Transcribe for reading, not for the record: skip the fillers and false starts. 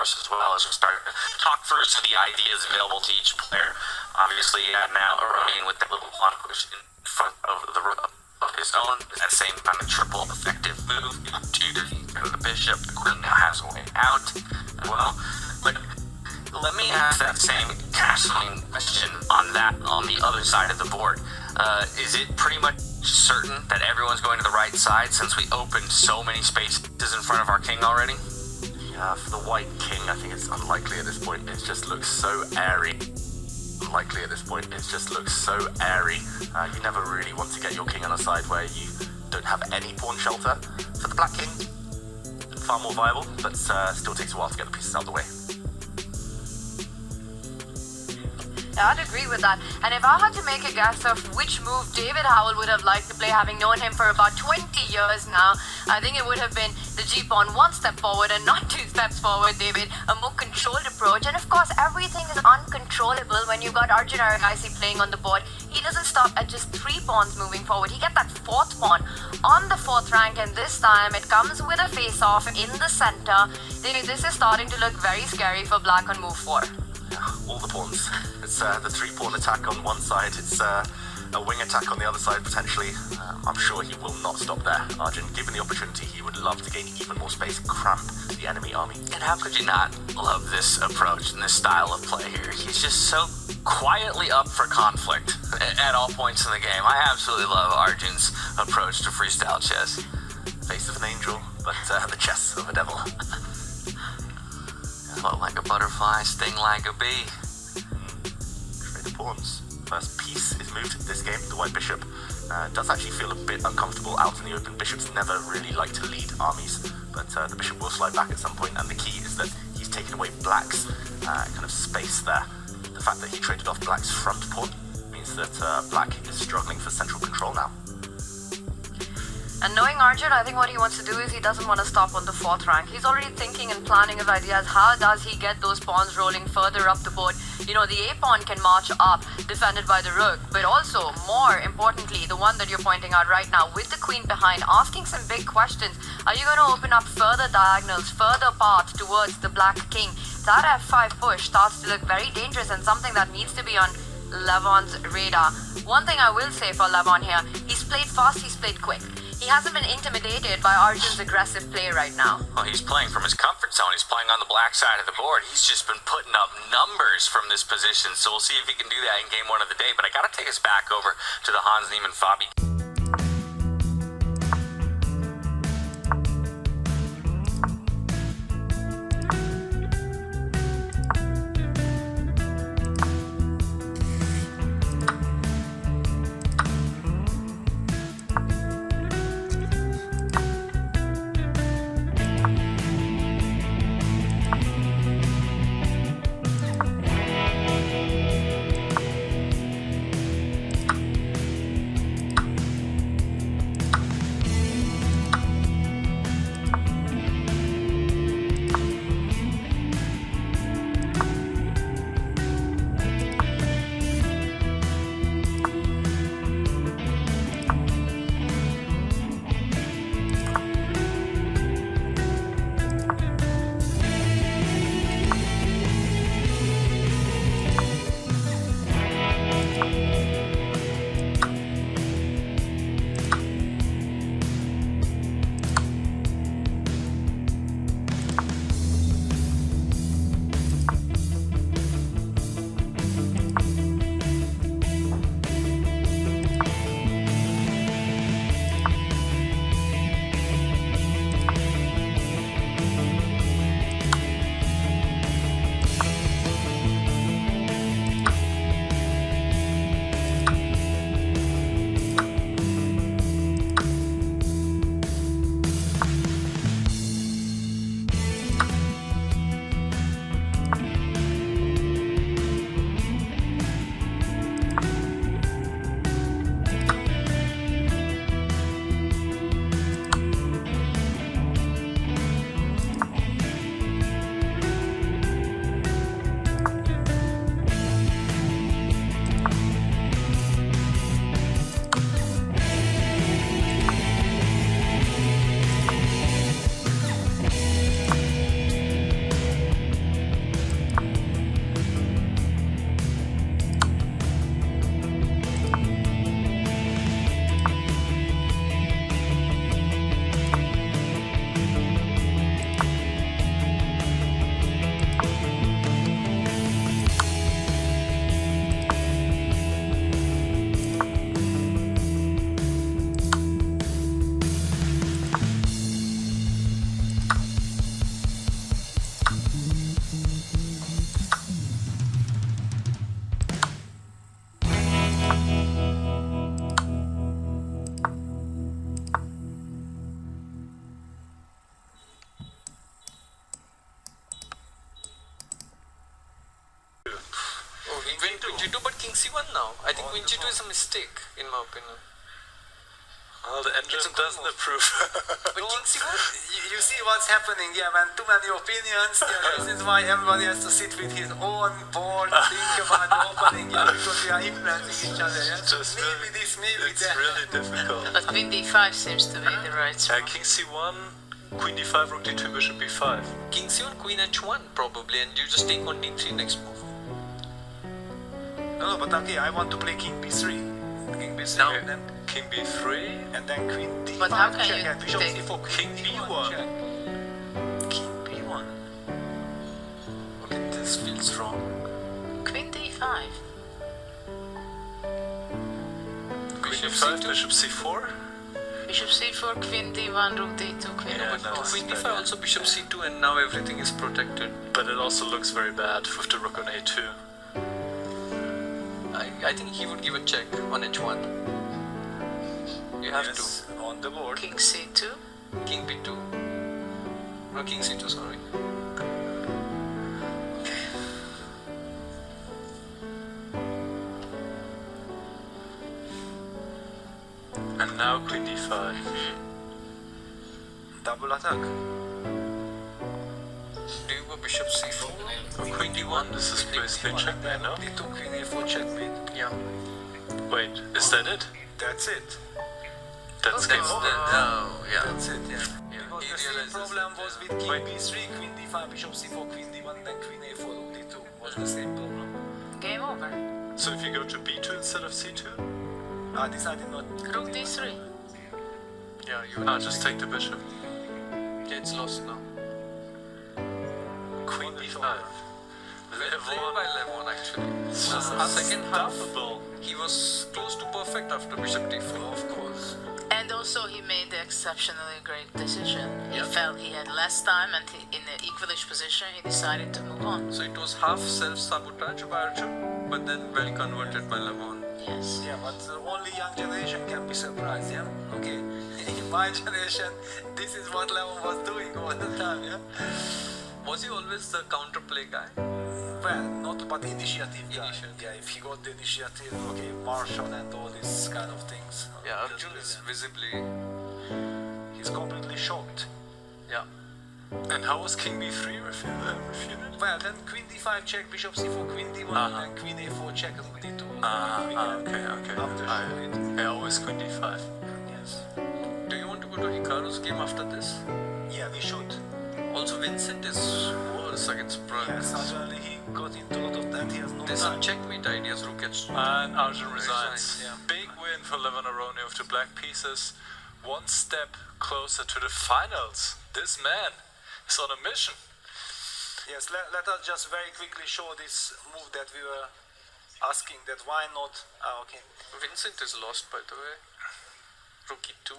course, as well, as we start to talk through some of the ideas available to each player. Obviously, now Aronian with that little pawn push in front of the rook of his own, that same kind of triple effective move, to the bishop. The queen now has a way out as well. But let me ask that same castling question on the other side of the board. Is it pretty much certain that everyone's going to the right side since we opened so many spaces in front of our king already? Yeah, for the white king, I think it's unlikely at this point. It just looks so airy. Unlikely at this point. It just looks so airy. You never really want to get your king on a side where you don't have any pawn shelter. For the black king, far more viable, but still takes a while to get the pieces out of the way. I'd agree with that. And if I had to make a guess of which move David Howell would have liked to play, having known him for about 20 years now, I think it would have been the G-pawn one step forward and not two steps forward, David. A more controlled approach. And of course, everything is uncontrollable when you've got Arjun Erigaisi playing on the board. He doesn't stop at just 3 pawns moving forward. He gets that 4th pawn on the 4th rank, and this time it comes with a face-off in the center. This is starting to look very scary for black on move 4. All the pawns. It's the 3-pawn attack on one side, it's a wing attack on the other side potentially. I'm sure he will not stop there. Arjun, given the opportunity, he would love to gain even more space and cramp the enemy army. And how could you not love this approach and this style of play here? He's just so quietly up for conflict at all points in the game. I absolutely love Arjun's approach to freestyle chess. Face of an angel, but the chest of a devil. Float like a butterfly, sting like a bee. Trade the pawns. First piece is moved this game. The white bishop does actually feel a bit uncomfortable out in the open. Bishops never really like to lead armies, but the bishop will slide back at some point, and the key is that he's taken away black's kind of space there. The fact that he traded off black's front pawn means that black is struggling for central control now. And knowing Arjun, I think what he wants to do is he doesn't want to stop on the 4th rank. He's already thinking and planning of ideas. How does he get those pawns rolling further up the board? You know, the A-pawn can march up, defended by the rook, but also, more importantly, the one that you're pointing out right now, with the queen behind, asking some big questions. Are you going to open up further diagonals, further paths towards the black king? That F5 push starts to look very dangerous and something that needs to be on Levon's radar. One thing I will say for Levon here, he's played fast, he's played quick. He hasn't been intimidated by Arjun's aggressive play right now. Well, he's playing from his comfort zone. He's playing on the black side of the board. He's just been putting up numbers from this position, so we'll see if he can do that in game 1 of the day. But I gotta take us back over to the Hans Niemann Fabi. G2, but king C1 now. I think queen G2 is a mistake, in my opinion. Well, the engine It's a good doesn't move. approve. But king C1? You see what's happening, yeah, man. Too many opinions. Yeah, this is why everybody has to sit with his own board, think about the opening, yeah, because we are influencing each other. Yeah? Just Maybe really- this, maybe It's that. really difficult. But queen d5 seems to be the right spot. King C1, queen D5, rook D2, bishop B5. King C1, queen H1 probably, and you just take on D3 next move. No, but okay, I want to play king b3. King b3, Now- and then King B3, and then queen d5. But how can check, you and bishop take c4, king B1? check. King b1. Okay, this feels wrong. queen d5? queen Bishop D5, C2. bishop C4. Bishop c4, queen d1, rook d2, queen Yeah, d4. that's Queen D5 better. also bishop C2, and now everything is protected. But it also looks very bad with the rook on A2. I think he would give a check on H1. You have Yes, on the board. King c2. to. King B2. No, king C2, sorry. And now queen D5. Double attack. Do you go bishop C4? Queen D1, this is basically checkmate, no? d2, queen a4, checkmate. Yeah. Wait, is that it? That's it. That's game over. Oh, yeah. That's it, yeah. Yeah, Because he the same realizes problem that, was yeah. with king Wait. b3, queen d5, bishop c4, queen d1, then queen a4, rook d2. Was the same problem. Game over. So if you go to B2 instead of C2? This I did not. Rook d3. Yeah, you No, just take the bishop. Yeah, it's lost now. Queen D5. Well played by Levon, actually. It's Second half, unstoppable. he was close to perfect after bishop D4. Of course. And also he made the exceptionally great decision. He Yeah. felt he had less time and in an equalish position he decided to move on. So it was half self-sabotage by Arjun, but then well converted by Levon. Yes. Yeah, but only young generation can be surprised, yeah? Okay. In my generation, this is what Levon was doing all the time, yeah? Was he always the counterplay guy? Well, not but initiative guy. Initiative. Yeah, if he got the initiative, okay, Marshall and all these kind of things. Yeah, Arjun is visibly... He's completely shocked. Yeah. And how was King B3 refuted? Well, then queen d5 check, bishop c4, queen d1, Uh-huh. and then queen a4 check, rook d2. Okay. After show it. I always queen D5. Yes. Do you want to go to Hikaru's game after this? Yeah, we should. Also, Vincent is worse against Prague. Yeah, suddenly he got into a lot of that. He has no There's time. some checkmate ideas, rook H2. And Arjun resigns. Yeah. Big win for Levon Aronian with the black pieces. One step closer to the finals. This man is on a mission. Yes, let us just very quickly show this move that we were asking, that why not. Okay. Vincent is lost, by the way. Rook E2.